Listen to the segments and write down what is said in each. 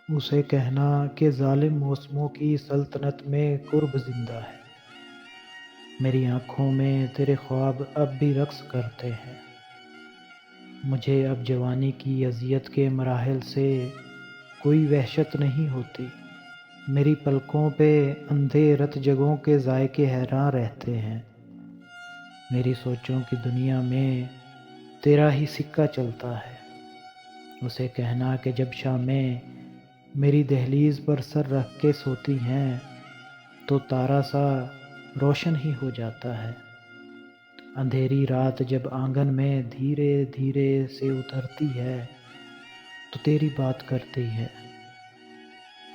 اسے کہنا کہ ظالم موسموں کی سلطنت میں قرب زندہ ہے۔ میری آنکھوں میں تیرے خواب اب بھی رقص کرتے ہیں۔ مجھے اب جوانی کی اذیت کے مراحل سے کوئی وحشت نہیں ہوتی۔ میری پلکوں پہ اندھے رت جگہوں کے ذائقے حیران رہتے ہیں۔ میری سوچوں کی دنیا میں تیرا ہی سکہ چلتا ہے۔ اسے کہنا کہ جب شامیں میری دہلیز پر سر رکھ کے سوتی ہیں تو تارا سا روشن ہی ہو جاتا ہے۔ اندھیری رات جب آنگن میں دھیرے دھیرے سے اترتی ہے تو تیری بات کرتی ہے۔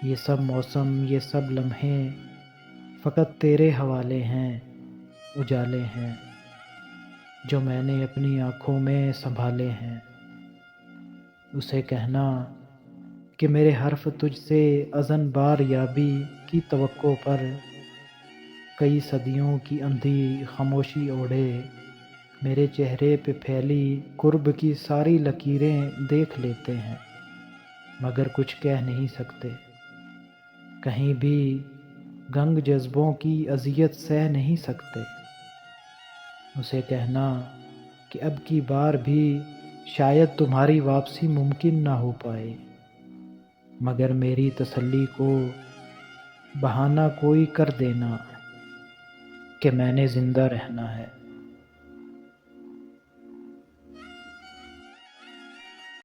یہ سب موسم، یہ سب لمحے فقط تیرے حوالے ہیں، اجالے ہیں جو میں نے اپنی آنکھوں میں سنبھالے ہیں۔ اسے کہنا کہ میرے حرف تجھ سے اذن بار یابی کی توقع پر کئی صدیوں کی اندھی خاموشی اوڑھے میرے چہرے پہ پھیلی قرب کی ساری لکیریں دیکھ لیتے ہیں، مگر کچھ کہہ نہیں سکتے۔ کہیں بھی گنگ جذبوں کی اذیت سہ نہیں سکتے۔ اسے کہنا کہ اب کی بار بھی شاید تمہاری واپسی ممکن نہ ہو پائے، مگر میری تسلی کو بہانہ کوئی کر دینا کہ میں نے زندہ رہنا ہے۔